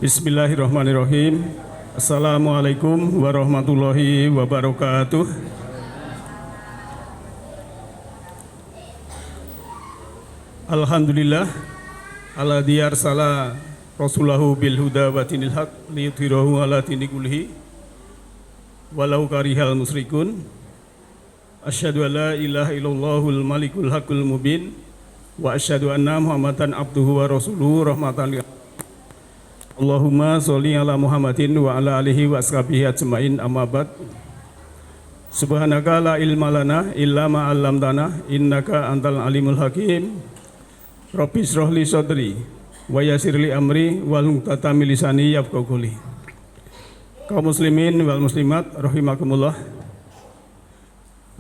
Bismillahirrahmanirrahim. Assalamualaikum warahmatullahi wabarakatuh. Alhamdulillah alladzi arsala rasulahu bil huda wa dinil haq liyudhhirahu ala dini kullihi walau karihal musyrikun. Asyhadu an la ilaha illallahul malikul haqqul mubin wa asyhadu anna Muhammadan abduhu wa rasuluhu rahmatan lil Allahumma sholli ala Muhammadin wa ala alihi wa ashabihi ajmain, amma ba'd. Subhanaka la ilma lana illa ma 'allamtana innaka antal alimul hakim. Rabbi shrah li sadri wa yassir li amri wahlul 'uqdatam min lisani yafqahu qawli. Kaum muslimin wal muslimat rahimakumullah.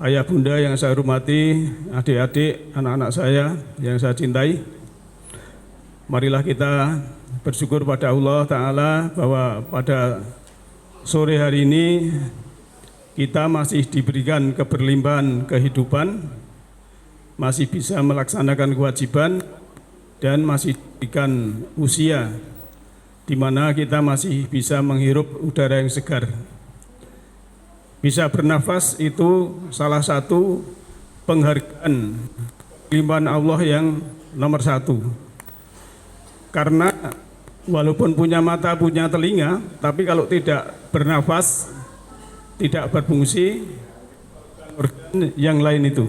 Ayah bunda yang saya hormati, adik-adik, anak-anak saya yang saya cintai, marilah kita bersyukur pada Allah Ta'ala bahwa pada sore hari ini kita masih diberikan keberlimpahan kehidupan, masih bisa melaksanakan kewajiban, dan masih diberikan usia di mana kita masih bisa menghirup udara yang segar. Bisa bernafas itu salah satu penghargaan limpahan Allah yang nomor satu. Karena walaupun punya mata, punya telinga, tapi kalau tidak bernafas, tidak berfungsi organ yang lain itu.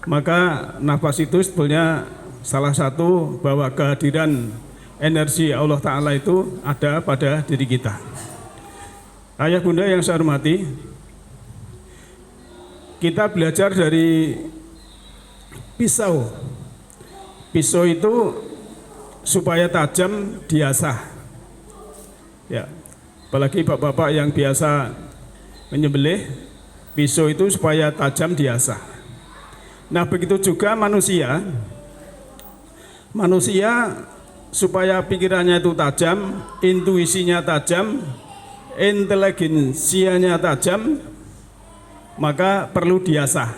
Maka nafas itu sebetulnya salah satu bahwa kehadiran energi Allah Ta'ala itu ada pada diri kita. Ayah bunda yang saya hormati, kita belajar dari pisau. Pisau itu supaya tajam diasah. Ya, apalagi bapak-bapak yang biasa menyembelih, pisau itu supaya tajam diasah. Nah, begitu juga manusia. Manusia supaya pikirannya itu tajam, intuisinya tajam, inteligensianya tajam, maka perlu diasah.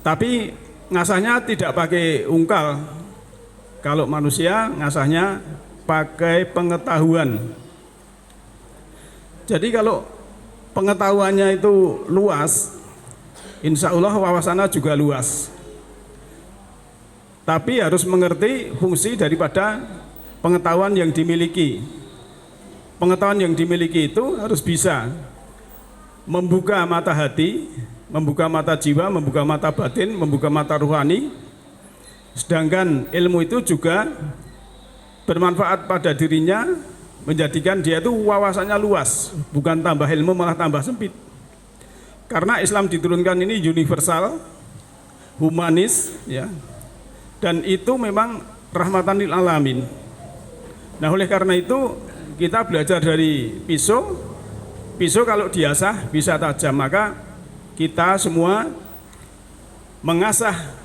Tapi ngasahnya tidak pakai ungkal. Kalau manusia ngasahnya pakai pengetahuan. Jadi kalau pengetahuannya itu luas, insya Allah wawasannya juga luas. Tapi harus mengerti fungsi daripada pengetahuan yang dimiliki. Pengetahuan yang dimiliki itu harus bisa membuka mata hati, membuka mata jiwa, membuka mata batin, membuka mata rohani. Sedangkan ilmu itu juga bermanfaat pada dirinya, menjadikan dia itu wawasannya luas, bukan tambah ilmu malah tambah sempit. Karena Islam diturunkan ini universal, humanis, ya, dan itu memang rahmatan lil alamin. Nah, oleh karena itu kita belajar dari pisau. Pisau kalau diasah bisa tajam, maka kita semua mengasah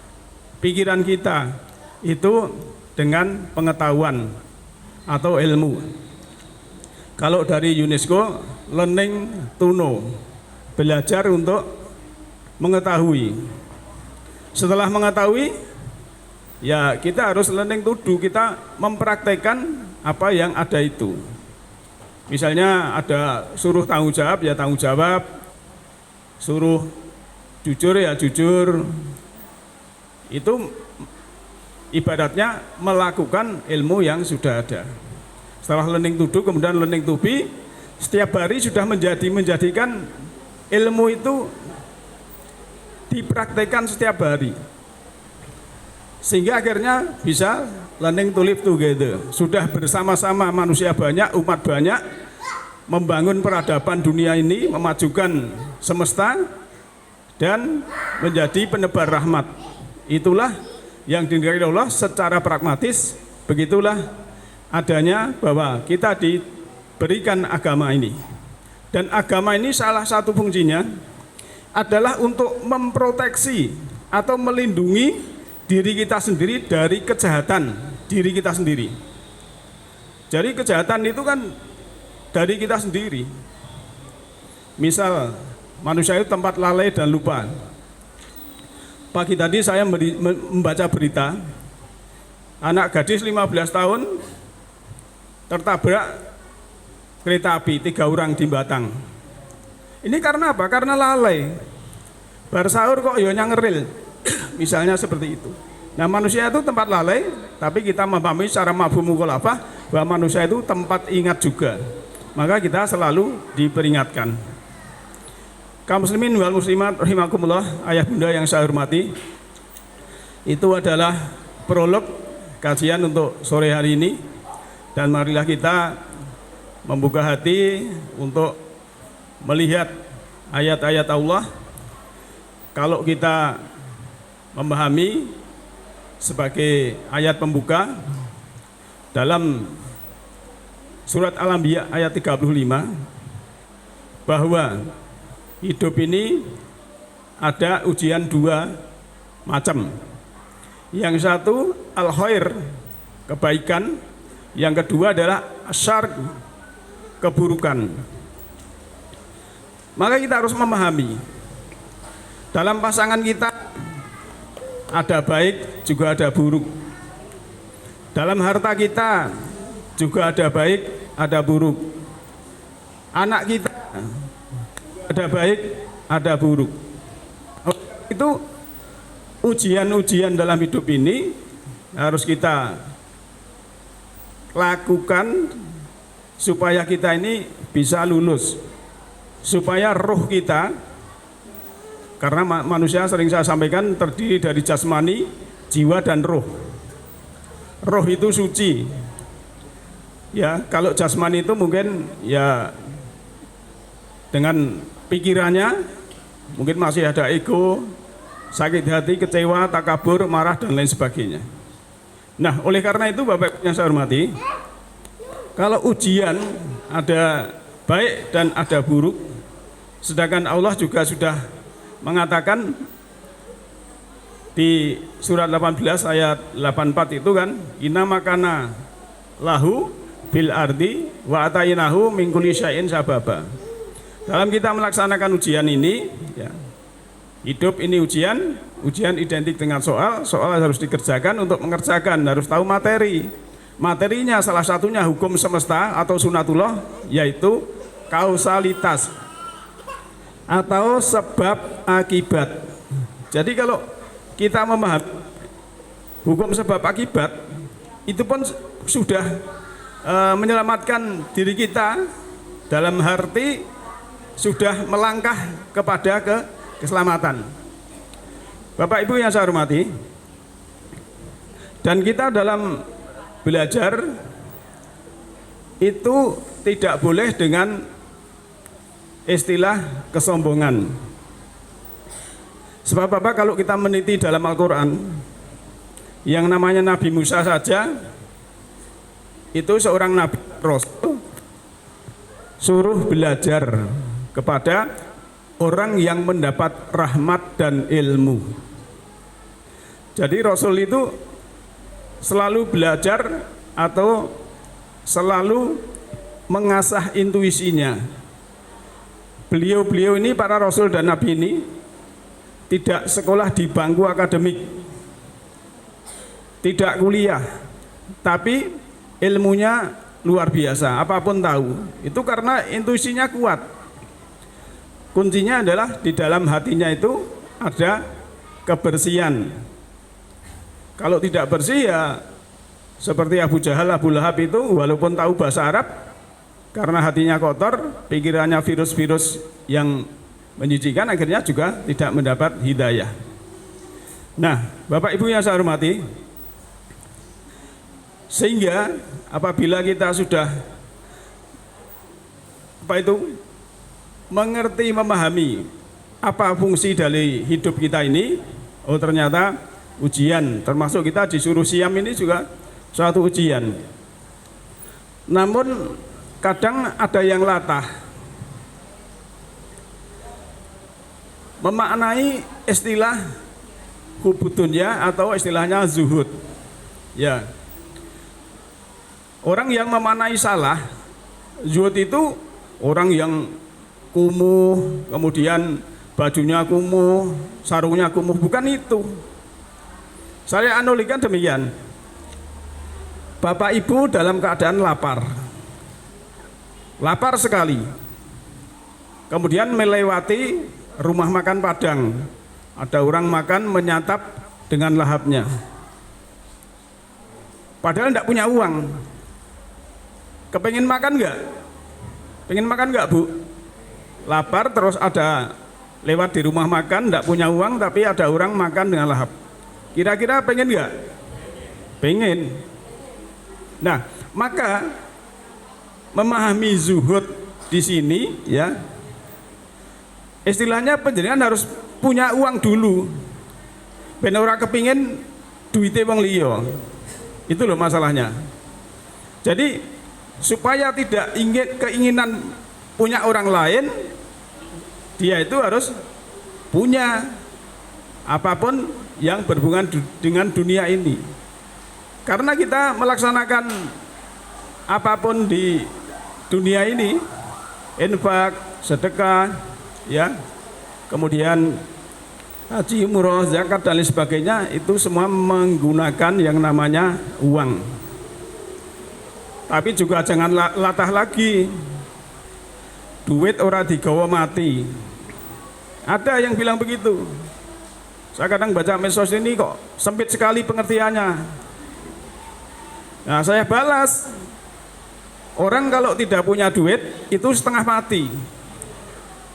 pikiran kita itu dengan pengetahuan atau ilmu. Kalau dari UNESCO, learning to know, belajar untuk mengetahui. Setelah mengetahui, ya kita harus learning to do, kita mempraktekkan apa yang ada itu. Misalnya ada suruh tanggung jawab, ya tanggung jawab, suruh jujur, ya jujur. Itu ibaratnya melakukan ilmu yang sudah ada. Setelah learning to do, kemudian learning to be, setiap hari sudah menjadikan ilmu itu dipraktekkan setiap hari. Sehingga akhirnya bisa learning to live together. Sudah bersama-sama manusia banyak, umat banyak, membangun peradaban dunia ini, memajukan semesta, dan menjadi penebar rahmat. Itulah yang diinginkan Allah secara pragmatis. Begitulah adanya bahwa kita diberikan agama ini. Dan agama ini salah satu fungsinya adalah untuk memproteksi atau melindungi diri kita sendiri dari kejahatan diri kita sendiri. Jadi kejahatan itu kan dari kita sendiri. Misal manusia itu tempat lalai dan lupa. Pagi tadi saya membaca berita, anak gadis 15 tahun tertabrak kereta api, 3 orang di Batang. Ini karena apa? Karena lalai. Bar sahur kok ya nyangeril. Misalnya seperti itu. Nah, manusia itu tempat lalai, tapi kita memahami secara mafhum mukhalafah bahwa manusia itu tempat ingat juga. Maka kita selalu diperingatkan. Kaum muslimin wal muslimat rahimakumullah, ayah bunda yang saya hormati. Itu adalah prolog kajian untuk sore hari ini, dan marilah kita membuka hati untuk melihat ayat-ayat Allah. Kalau kita memahami sebagai ayat pembuka dalam surat Al-Anbiya ayat 35 bahwa hidup ini ada ujian 2 macam. Yang satu al-khair, kebaikan. Yang kedua adalah asyar, keburukan. Maka kita harus memahami dalam pasangan kita ada baik juga ada buruk. Dalam harta kita juga ada baik ada buruk. Anak kita ada baik ada buruk. Itu ujian-ujian dalam hidup ini harus kita lakukan supaya kita ini bisa lulus, supaya roh kita, karena manusia sering saya sampaikan terdiri dari jasmani, jiwa dan roh. Roh itu suci. Ya, kalau jasmani itu mungkin ya dengan pikirannya mungkin masih ada ego, sakit hati, kecewa, takabur, marah dan lain sebagainya. Nah, oleh karena itu Bapak yang saya hormati, kalau ujian ada baik dan ada buruk, sedangkan Allah juga sudah mengatakan di surat 18 ayat 84 itu kan, inna makana lahu bil ardi wa atainahu min kulli syai'in sababa. Dalam kita melaksanakan ujian ini ya, hidup ini ujian identik dengan soal harus dikerjakan. Untuk mengerjakan harus tahu materinya, salah satunya hukum semesta atau sunatullah, yaitu kausalitas atau sebab akibat. Jadi kalau kita memahami hukum sebab akibat, itu pun sudah menyelamatkan diri kita, dalam arti sudah melangkah kepada keselamatan. Bapak Ibu yang saya hormati, dan kita dalam belajar itu tidak boleh dengan istilah kesombongan. Sebab Bapak, kalau kita meneliti dalam Al-Quran, yang namanya Nabi Musa saja itu seorang Nabi Rasul suruh belajar kepada orang yang mendapat rahmat dan ilmu. Jadi Rasul itu selalu belajar atau selalu mengasah intuisinya. Beliau ini, para Rasul dan Nabi ini tidak sekolah di bangku akademik, tidak kuliah, tapi ilmunya luar biasa, apapun tahu. Itu karena intuisinya kuat. Kuncinya adalah di dalam hatinya itu ada kebersihan. Kalau tidak bersih ya seperti Abu Jahal, Abu Lahab itu, walaupun tahu bahasa Arab, karena hatinya kotor, pikirannya virus-virus yang menjijikan, akhirnya juga tidak mendapat hidayah. Nah, Bapak Ibu yang saya hormati, sehingga apabila kita sudah mengerti, memahami apa fungsi dari hidup kita ini, oh ternyata ujian, termasuk kita disuruh siam ini juga suatu ujian. Namun kadang ada yang latah memaknai istilah hubudunya atau istilahnya zuhud. Ya, orang yang memaknai salah, zuhud itu orang yang kumuh, kemudian bajunya kumuh, sarungnya kumuh, bukan itu. Saya analogikan demikian. Bapak Ibu dalam keadaan lapar, lapar sekali. Kemudian melewati rumah makan Padang. Ada orang makan menyantap dengan lahapnya. Padahal tidak punya uang. Kepengen makan nggak? Pengen makan nggak, Bu? Lapar terus ada lewat di rumah makan, tidak punya uang tapi ada orang makan dengan lahap. Kira-kira pengen nggak? Pengen. Nah, maka memahami zuhud di sini, ya, istilahnya panjenengan harus punya uang dulu. Ben ora kepingin duite wong liya. Itu loh masalahnya. Jadi supaya tidak keinginan punya orang lain, dia itu harus punya apapun yang berhubungan dengan dunia ini. Karena kita melaksanakan apapun di dunia ini, infak, sedekah, ya, kemudian haji, umroh, zakat dan lain sebagainya, itu semua menggunakan yang namanya uang. Tapi juga jangan latah lagi, duit ora digawa mati. Ada yang bilang begitu. Saya kadang baca medsos ini kok sempit sekali pengertiannya. Nah, saya balas, orang kalau tidak punya duit itu setengah mati.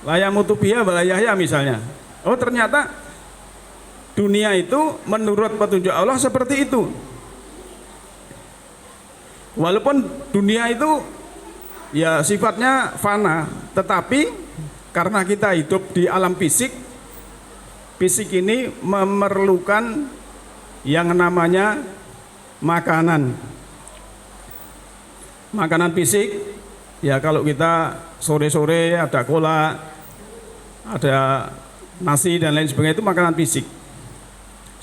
Layamutubiha walayahya misalnya. Oh, ternyata dunia itu menurut petunjuk Allah seperti itu. Walaupun dunia itu ya sifatnya fana, tetapi karena kita hidup di alam fisik, fisik ini memerlukan yang namanya makanan. Makanan fisik, ya kalau kita sore-sore ada kolak, ada nasi dan lain sebagainya, itu makanan fisik.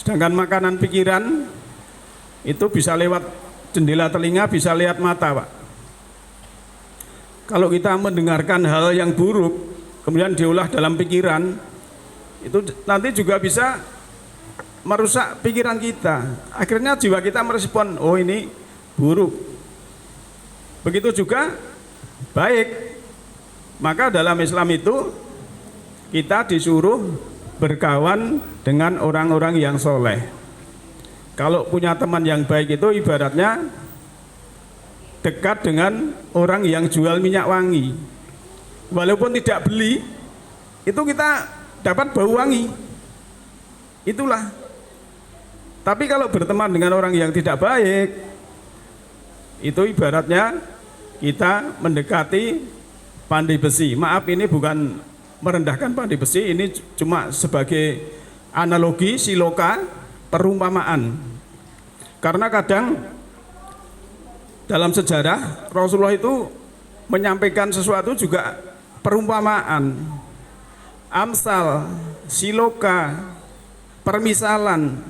Sedangkan makanan pikiran itu bisa lewat jendela telinga, bisa lihat mata, Pak. Kalau kita mendengarkan hal yang buruk kemudian diolah dalam pikiran, itu nanti juga bisa merusak pikiran kita. Akhirnya jiwa kita merespon, oh ini buruk. Begitu juga baik. Maka dalam Islam itu kita disuruh berkawan dengan orang-orang yang soleh. Kalau punya teman yang baik itu ibaratnya dekat dengan orang yang jual minyak wangi. Walaupun tidak beli, itu kita dapat bau wangi. Itulah. Tapi kalau berteman dengan orang yang tidak baik, itu ibaratnya kita mendekati pandai besi. Maaf, ini bukan merendahkan pandai besi, ini cuma sebagai analogi, siloka, perumpamaan. Karena kadang dalam sejarah Rasulullah itu menyampaikan sesuatu juga perumpamaan, amsal, siloka, permisalan,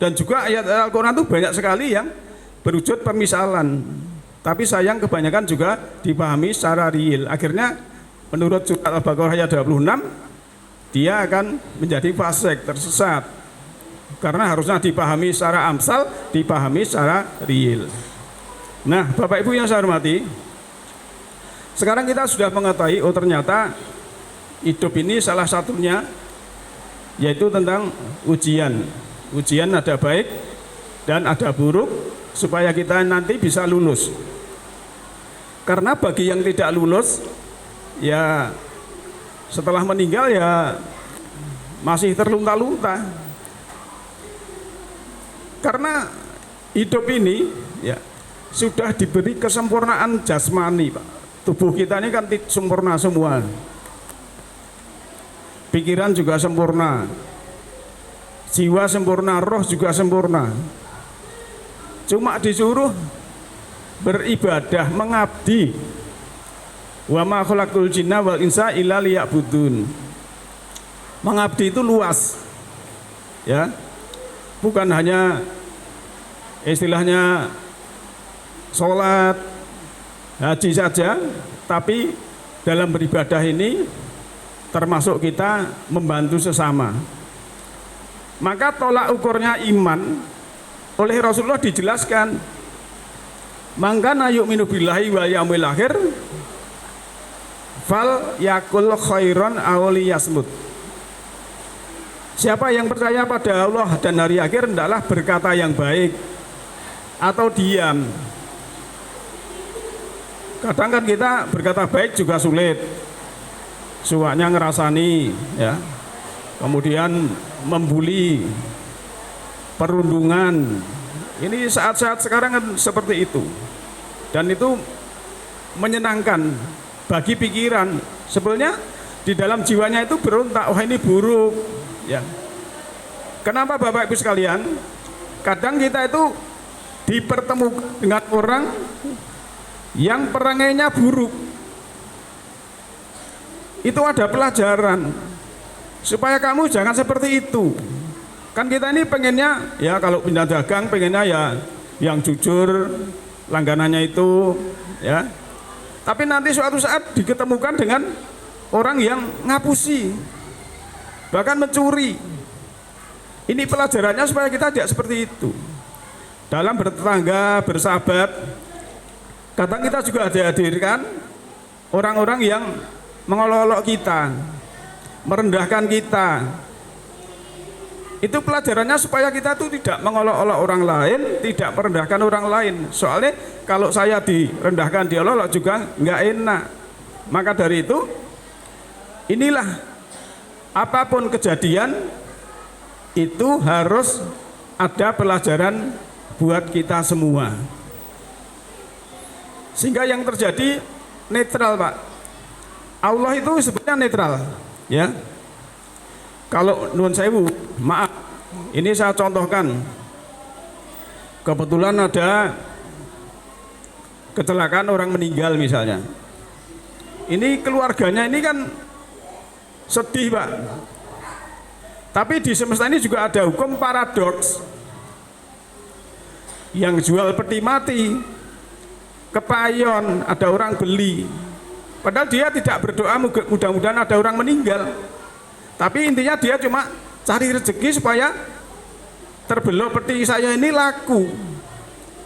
dan juga ayat Al-Quran itu banyak sekali yang berwujud permisalan. Tapi sayang kebanyakan juga dipahami secara real. Akhirnya menurut surat Al-Baqarah ayat 26, dia akan menjadi fasik, tersesat. Karena harusnya dipahami secara amsal, dipahami secara real. Nah, Bapak Ibu yang saya hormati, sekarang kita sudah mengetahui, oh ternyata hidup ini salah satunya yaitu tentang ujian. Ujian ada baik dan ada buruk, supaya kita nanti bisa lulus. Karena bagi yang tidak lulus, ya setelah meninggal ya masih terlunta-lunta. Karena hidup ini ya sudah diberi kesempurnaan jasmani, Pak. Tubuh kita ini kan sempurna semua. Pikiran juga sempurna. Jiwa sempurna, roh juga sempurna. Cuma disuruh beribadah, mengabdi. Wa ma khalaqtul jinna wal insa illa liya'budun. Mengabdi itu luas. Ya. Bukan hanya istilahnya sholat, haji saja, tapi dalam beribadah ini termasuk kita membantu sesama. Maka tolak ukurnya iman oleh Rasulullah dijelaskan, mangkana yu'minu billahi wal yaumil akhir fal yakul khairon aw liyasmut. Siapa yang percaya pada Allah dan hari akhir hendaklah berkata yang baik atau diam. Kadang kan kita berkata baik juga sulit, suaknya ngerasani, ya. Kemudian membuli, perundungan. Ini saat-saat sekarang kan seperti itu, dan itu menyenangkan bagi pikiran. Sebenarnya di dalam jiwanya itu berontak, wah ini buruk, ya. Kenapa Bapak Ibu sekalian? Kadang kita itu dipertemukan dengan orang yang perangainya buruk. Itu ada pelajaran supaya kamu jangan seperti itu. Kan kita ini pengennya ya kalau pindah dagang pengennya ya yang jujur, langganannya itu, ya. Tapi nanti suatu saat diketemukan dengan orang yang ngapusi, bahkan mencuri. Ini pelajarannya supaya kita tidak seperti itu. Dalam bertetangga, bersahabat, kadang kita juga dihadirkan orang-orang yang mengolok-olok kita, merendahkan kita. Itu pelajarannya supaya kita itu tidak mengolok-olok orang lain, tidak merendahkan orang lain. Soalnya kalau saya direndahkan, diolok-olok juga nggak enak. Maka dari itu, inilah apapun kejadian itu harus ada pelajaran buat kita semua. Sehingga yang terjadi netral, Pak. Allah itu sebenarnya netral, ya. Kalau nuwun sewu, maaf, ini saya contohkan. Kebetulan ada kecelakaan orang meninggal misalnya. Ini keluarganya ini kan sedih, Pak. Tapi di semesta ini juga ada hukum paradoks. Yang jual peti mati, kepayon, ada orang beli. Padahal dia tidak berdoa mudah-mudahan ada orang meninggal. Tapi intinya dia cuma cari rezeki supaya terbelok peti saya ini laku.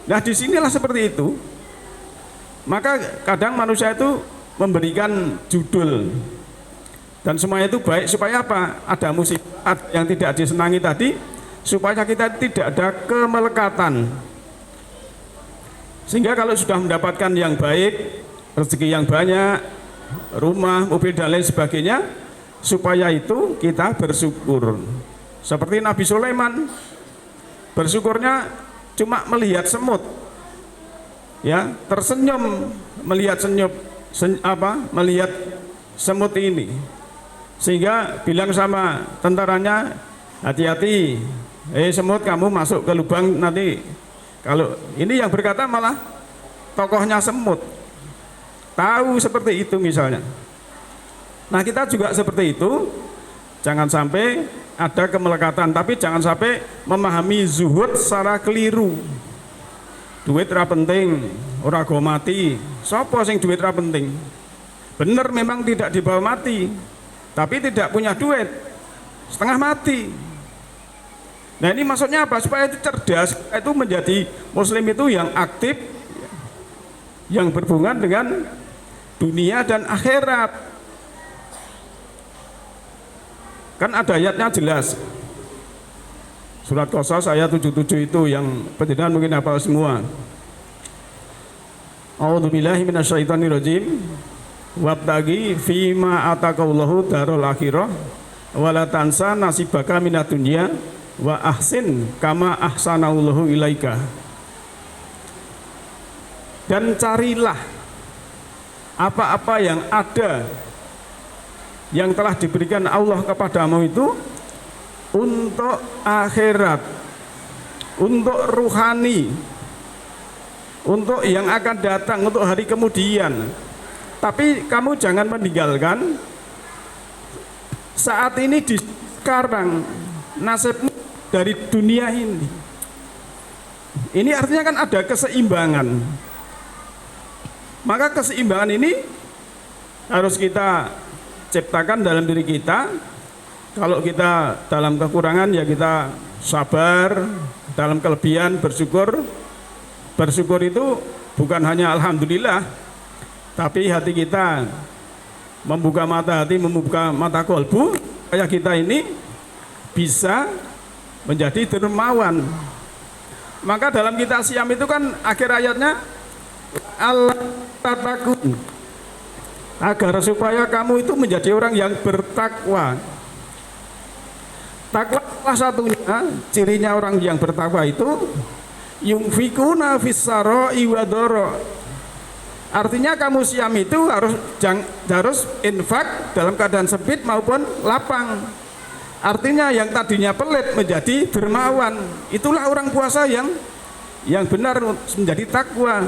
Nah disinilah seperti itu. Maka kadang manusia itu memberikan judul. Dan semuanya itu baik supaya apa? Ada musibah yang tidak disenangi tadi, supaya kita tidak ada kemelekatan. Sehingga kalau sudah mendapatkan yang baik, rezeki yang banyak, rumah, mobil dan lain sebagainya, supaya itu kita bersyukur. Seperti Nabi Sulaiman, bersyukurnya cuma melihat semut, ya, tersenyum melihat melihat semut ini, sehingga bilang sama tentaranya, hati-hati, semut kamu masuk ke lubang nanti. Kalau ini yang berkata malah tokohnya semut, tahu seperti itu misalnya. Nah kita juga seperti itu, jangan sampai ada kemelekatan, tapi jangan sampai memahami zuhud secara keliru. Duit ra penting, ora go mati. Sopo sing duit ra penting? Bener memang tidak dibawa mati, tapi tidak punya duit, setengah mati. Nah ini maksudnya apa? Supaya itu cerdas, itu menjadi muslim itu yang aktif, yang berhubungan dengan dunia dan akhirat. Kan ada ayatnya jelas. Surat Qasas ayat 77 itu yang penjenengan mungkin hafal semua. A'udzubillahi minasyaitonirrajim. Wabtagi fima ataqallahu darul akhirah wala tansa nasibaka minad dunya wa ahsin kama ahsanallahu ilaika. Dan carilah apa-apa yang ada yang telah diberikan Allah kepadamu itu untuk akhirat, untuk ruhani, untuk yang akan datang, untuk hari kemudian. Tapi kamu jangan meninggalkan saat ini, di sekarang, nasibmu dari dunia ini. Ini artinya kan ada keseimbangan. Maka keseimbangan ini harus kita ciptakan dalam diri kita. Kalau kita dalam kekurangan ya kita sabar, dalam kelebihan bersyukur. Bersyukur itu bukan hanya alhamdulillah, tapi hati kita membuka mata hati, membuka mata kolbu, supaya kita ini bisa menjadi dermawan. Maka dalam kitab Syam itu kan akhir ayatnya Allah takun, agar supaya kamu itu menjadi orang yang bertakwa. Takwa salah satunya, cirinya orang yang bertakwa itu yunfikuna fis-sarai wa dara. Artinya kamu Syam itu harus infak dalam keadaan sempit maupun lapang. Artinya yang tadinya pelit menjadi dermawan. Itulah orang puasa yang benar menjadi takwa.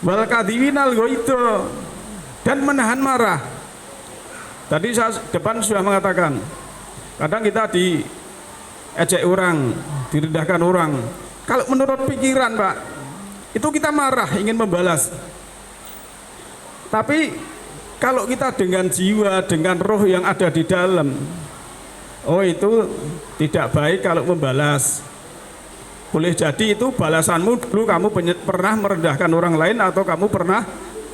Wal kadhiwinal ghaidha, dan menahan marah. Tadi saya depan sudah mengatakan, kadang kita diejek orang, direndahkan orang. Kalau menurut pikiran, Pak, itu kita marah, ingin membalas. Tapi kalau kita dengan jiwa, dengan roh yang ada di dalam, oh itu tidak baik kalau membalas. Boleh jadi itu balasanmu dulu kamu pernah merendahkan orang lain atau kamu pernah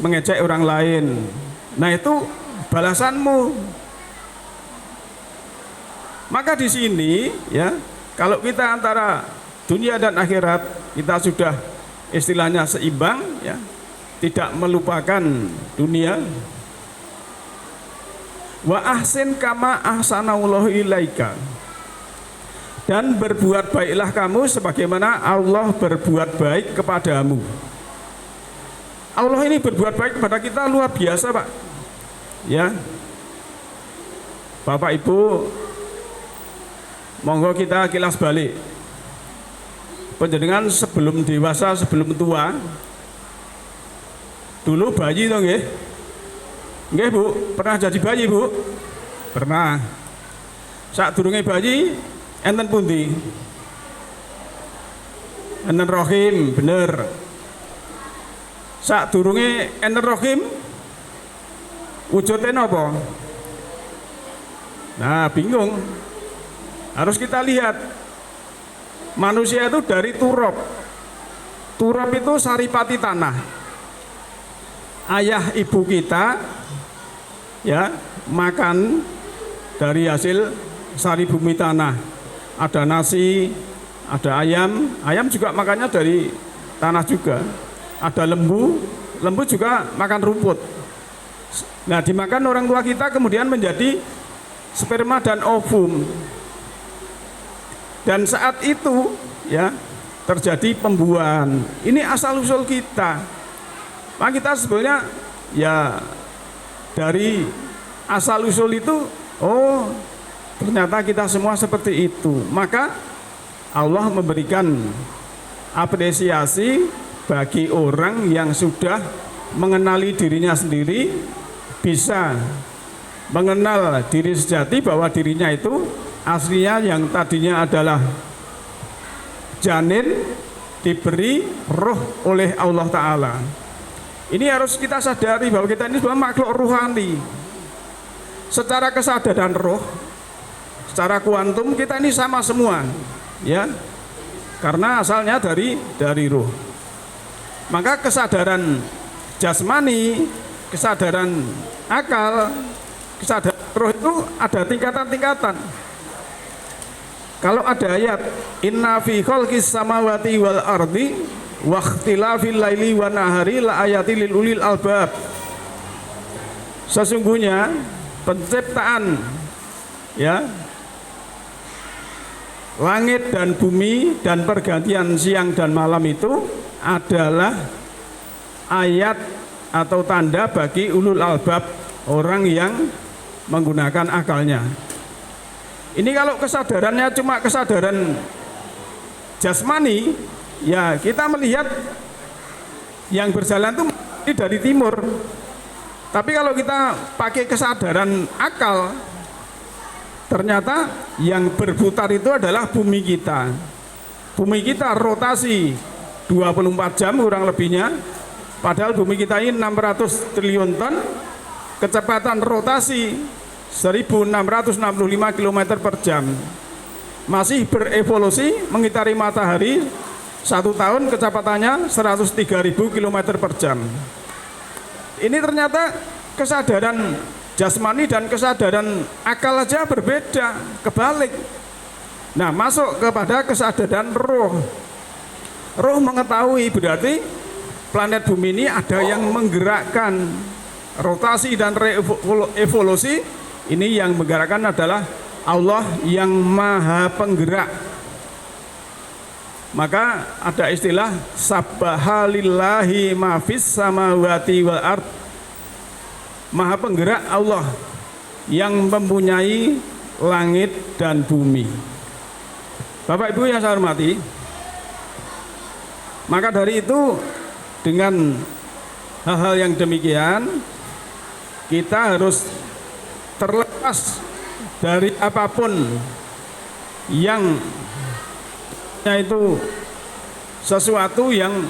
mengejek orang lain. Nah itu balasanmu. Maka di sini ya, kalau kita antara dunia dan akhirat kita sudah istilahnya seimbang ya, tidak melupakan dunia. Wa ahsin kama ahsanallahu ilaika, dan berbuat baiklah kamu sebagaimana Allah berbuat baik kepadamu. Allah ini berbuat baik kepada kita luar biasa, Pak. Ya. Bapak Ibu, monggo kita kilas balik. Panjenengan sebelum dewasa, sebelum tua, dulu bayi toh nggih? Nggih Bu, pernah jadi bayi Bu? Pernah. Sadurunge bayi enten pundi? Enten rahim, bener. Sadurunge enten rahim wujudnya napa? Nah, bingung. Harus kita lihat. Manusia itu dari turab. Turab itu saripati tanah. Ayah ibu kita ya makan dari hasil sari bumi tanah. Ada nasi, ada ayam. Ayam juga makannya dari tanah juga. Ada lembu, lembu juga makan rumput. Nah, dimakan orang tua kita kemudian menjadi sperma dan ovum. Dan saat itu ya terjadi pembuahan. Ini asal usul kita. Maka kita sebenarnya ya dari asal usul itu, oh ternyata kita semua seperti itu. Maka Allah memberikan apresiasi bagi orang yang sudah mengenali dirinya sendiri, bisa mengenal diri sejati bahwa dirinya itu aslinya yang tadinya adalah janin diberi roh oleh Allah Ta'ala. Ini harus kita sadari bahwa kita ini sebenarnya makhluk rohani. Secara kesadaran roh, secara kuantum kita ini sama semua, ya, karena asalnya dari roh. Maka kesadaran jasmani, kesadaran akal, kesadaran roh itu ada tingkatan-tingkatan. Kalau ada ayat inna fi khalqis samawati wal ardi wa ikhtilafil laili wan nahari la ayatil lil ulil albab. Sesungguhnya penciptaan ya langit dan bumi dan pergantian siang dan malam itu adalah ayat atau tanda bagi ulul albab, orang yang menggunakan akalnya. Ini kalau kesadarannya cuma kesadaran jasmani, ya kita melihat yang berjalan itu dari timur. Tapi kalau kita pakai kesadaran akal, ternyata yang berputar itu adalah bumi kita. Bumi kita rotasi 24 jam kurang lebihnya, padahal bumi kita ini 600 triliun ton, kecepatan rotasi 1665 km per jam. Masih berevolusi mengitari matahari 1 tahun kecepatannya 103.000 km per jam. Ini ternyata kesadaran jasmani dan kesadaran akal aja berbeda, kebalik. Nah, masuk kepada kesadaran roh. Roh mengetahui berarti planet bumi ini ada yang menggerakkan rotasi dan revolusi. Ini yang menggerakkan adalah Allah yang maha penggerak. Maka ada istilah sabbahalillahi ma fis samawati wal ard. Maha penggerak Allah yang mempunyai langit dan bumi. Bapak Ibu yang saya hormati, maka dari itu dengan hal-hal yang demikian kita harus terlepas dari apapun yang itu sesuatu yang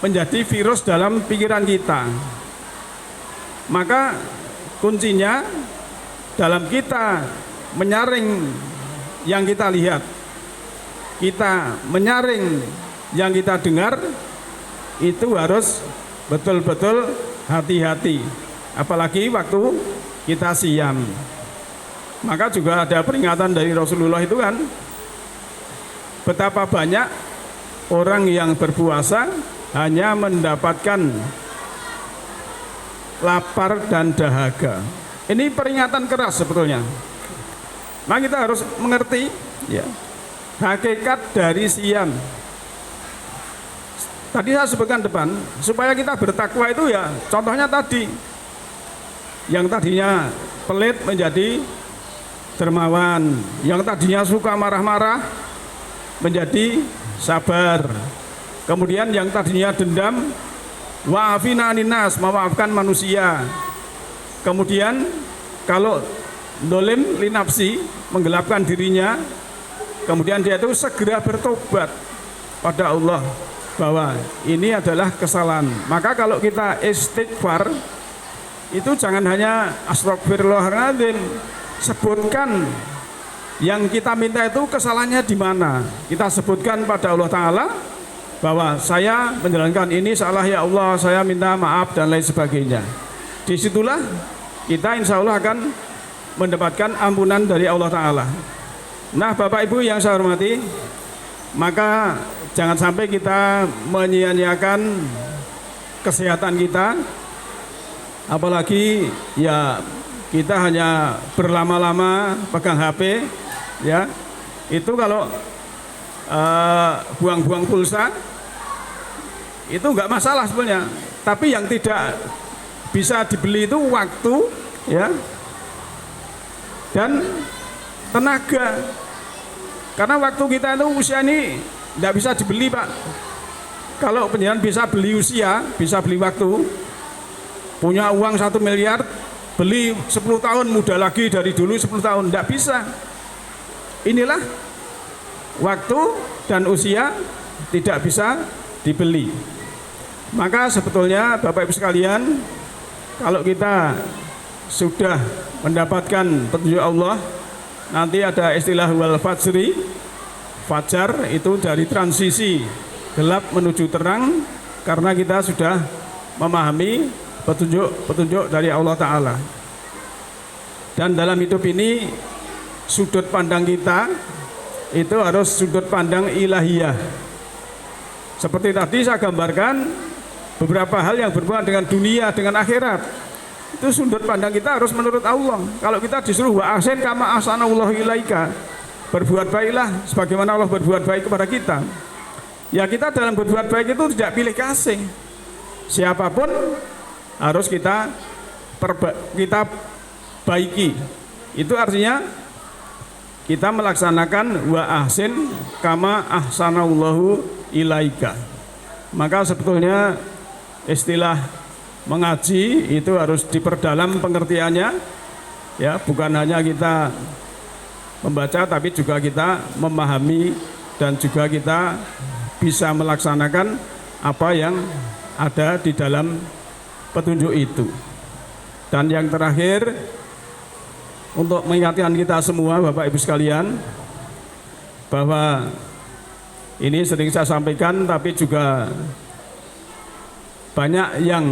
menjadi virus dalam pikiran kita. Maka kuncinya dalam kita menyaring yang kita lihat, kita menyaring yang kita dengar, itu harus betul-betul hati-hati, apalagi waktu kita siam. Maka juga ada peringatan dari Rasulullah itu kan, betapa banyak orang yang berpuasa hanya mendapatkan lapar dan dahaga. Ini peringatan keras sebetulnya. Nah, kita harus mengerti ya, hakikat dari siam. Tadi saya sebutkan depan, supaya kita bertakwa itu ya, contohnya tadi, yang tadinya pelit menjadi dermawan, yang tadinya suka marah-marah menjadi sabar. Kemudian yang tadinya dendam, wa'afina aninas, memaafkan manusia. Kemudian kalau dolim linafsi, menggelapkan dirinya, kemudian dia itu segera bertobat pada Allah bahwa ini adalah kesalahan. Maka kalau kita istighfar, itu jangan hanya astagfirullahaladzim, sebutkan yang kita minta itu kesalahannya di mana. Kita sebutkan pada Allah Ta'ala bahwa saya menjalankan ini salah ya Allah, saya minta maaf dan lain sebagainya. Disitulah kita insya Allah akan mendapatkan ampunan dari Allah Ta'ala. Nah, Bapak Ibu yang saya hormati, maka jangan sampai kita menyia-nyiakan kesehatan kita, apalagi ya kita hanya berlama-lama pegang HP ya. Itu kalau buang-buang pulsa itu enggak masalah sebenarnya, tapi yang tidak bisa dibeli itu waktu ya dan tenaga. Karena waktu kita itu usia ini tidak bisa dibeli, Pak. Kalau penjenengan bisa beli usia, bisa beli waktu, punya uang 1 miliar, beli 10 tahun muda lagi dari dulu 10 tahun, tidak bisa. Inilah waktu dan usia tidak bisa dibeli. Maka sebetulnya Bapak Ibu sekalian, kalau kita sudah mendapatkan petunjuk Allah, nanti ada istilah wal fajri. Fajar itu dari transisi gelap menuju terang, karena kita sudah memahami petunjuk dari Allah Ta'ala. Dan dalam hidup ini sudut pandang kita itu harus sudut pandang ilahiyah. Seperti tadi saya gambarkan beberapa hal yang berhubungan dengan dunia, dengan akhirat. Itu sudut pandang kita harus menurut Allah. Kalau kita disuruh wa ahsin kama ahsanallahu ilaika, berbuat baiklah sebagaimana Allah berbuat baik kepada kita. Ya, kita dalam berbuat baik itu tidak pilih kasih. Siapapun harus kita baiki. Itu artinya kita melaksanakan wa ahsin kama ahsanallahu ilaika. Maka sebetulnya istilah mengaji itu harus diperdalam pengertiannya ya, bukan hanya kita membaca tapi juga kita memahami dan juga kita bisa melaksanakan apa yang ada di dalam petunjuk itu. Dan yang terakhir, untuk mengingatkan kita semua Bapak Ibu sekalian, bahwa ini sering saya sampaikan tapi juga banyak yang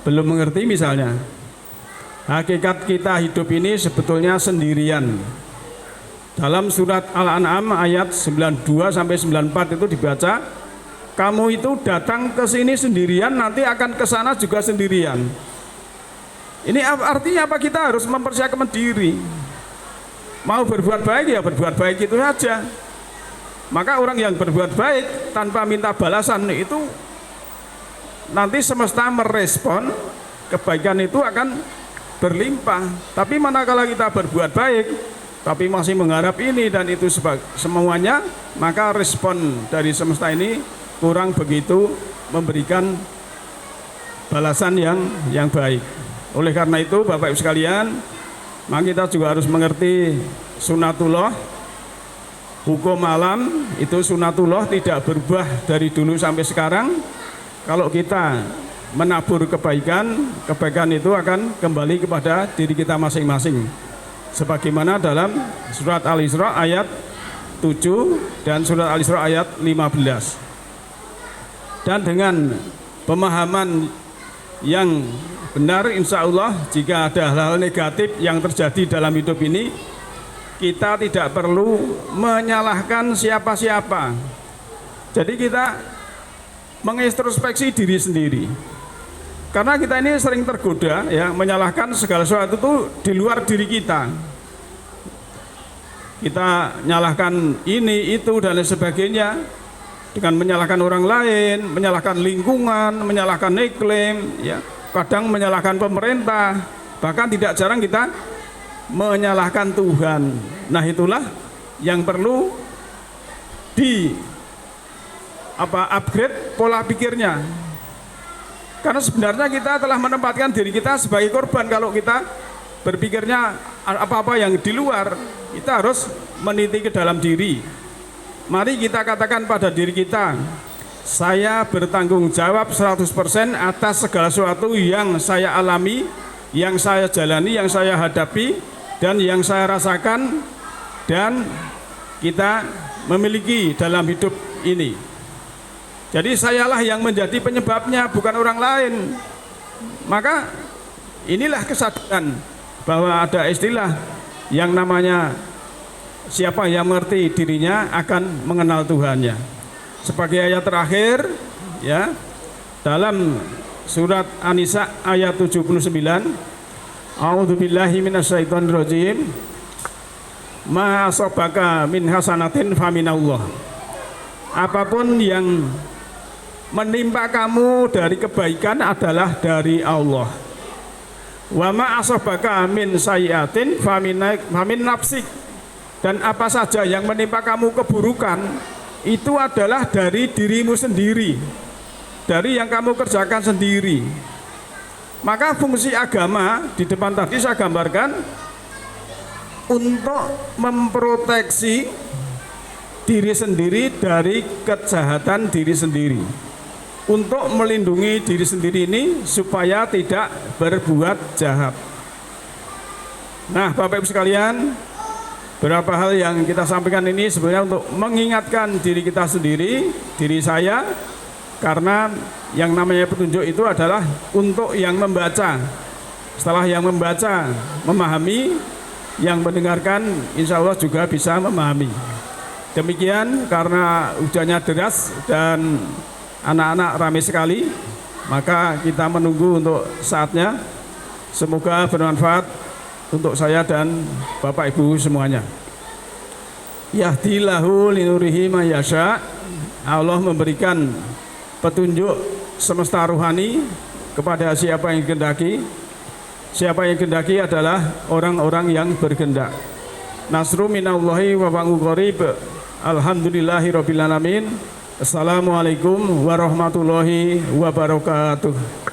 belum mengerti. Misalnya Hakikat kita hidup ini sebetulnya sendirian. Dalam surat Al-An'am ayat 92 sampai 94 itu dibaca, kamu itu datang ke sini sendirian, nanti akan ke sana juga sendirian. Ini artinya apa? Kita harus mempersiapkan diri. Mau berbuat baik ya berbuat baik itu saja. Maka orang yang berbuat baik tanpa minta balasan itu nanti semesta merespon, kebaikan itu akan berlimpah. Tapi manakala kita berbuat baik tapi masih mengharap ini dan itu semuanya, maka respon dari semesta ini kurang begitu memberikan balasan yang baik. Oleh karena itu Bapak Ibu sekalian, maka kita juga harus mengerti sunatullah. Hukum alam itu sunatullah, tidak berubah dari dulu sampai sekarang. Kalau kita menabur kebaikan, kebaikan itu akan kembali kepada diri kita masing-masing. Sebagaimana dalam surat Al-Isra ayat 7 dan surat Al-Isra ayat 15. Dan dengan pemahaman yang benar, insya Allah jika ada hal-hal negatif yang terjadi dalam hidup ini, kita tidak perlu menyalahkan siapa-siapa. Jadi kita mengintrospeksi diri sendiri. Karena kita ini sering tergoda ya menyalahkan segala sesuatu itu di luar diri kita. Kita nyalahkan ini, itu dan lain sebagainya dengan menyalahkan orang lain, menyalahkan lingkungan, menyalahkan iklim, ya, kadang menyalahkan pemerintah, bahkan tidak jarang kita menyalahkan Tuhan. Nah, itulah yang perlu upgrade pola pikirnya. Karena sebenarnya kita telah menempatkan diri kita sebagai korban. Kalau kita berpikirnya apa-apa yang di luar, kita harus meniti ke dalam diri. Mari kita katakan pada diri kita, saya bertanggung jawab 100% atas segala sesuatu yang saya alami, yang saya jalani, yang saya hadapi, dan yang saya rasakan, dan kita memiliki dalam hidup ini. Jadi sayalah yang menjadi penyebabnya, bukan orang lain. Maka inilah kesadaran bahwa ada istilah yang namanya siapa yang mengerti dirinya akan mengenal Tuhannya. Sebagai ayat terakhir ya, dalam surat An-Nisa ayat 79, A'udzubillahi minasyaitonirrajim. Ma asabaka min hasanatin faminallah. Apapun yang menimpa kamu dari kebaikan adalah dari Allah. Wa ma asabaka min sayyi'atin famin nafsik. Dan apa saja yang menimpa kamu keburukan itu adalah dari dirimu sendiri, dari yang kamu kerjakan sendiri. Maka fungsi agama di depan tadi saya gambarkan untuk memproteksi diri sendiri dari kejahatan diri sendiri, untuk melindungi diri sendiri ini supaya tidak berbuat jahat. Nah, Bapak Ibu sekalian, beberapa hal yang kita sampaikan ini sebenarnya untuk mengingatkan diri kita sendiri, diri saya, karena yang namanya petunjuk itu adalah untuk yang membaca. Setelah yang membaca memahami, yang mendengarkan insya Allah juga bisa memahami. Demikian, karena hujannya deras dan anak-anak ramai sekali, maka kita menunggu untuk saatnya. Semoga bermanfaat untuk saya dan Bapak Ibu semuanya. Yahdillahu linurihi may yasha. Allah memberikan petunjuk semesta rohani kepada siapa yang kehendaki. Siapa yang kehendaki adalah orang-orang yang berkehendak. Nasru minallahi wa fa'u qarib. Alhamdulillahi rabbil alamin. Assalamualaikum warahmatullahi wabarakatuh.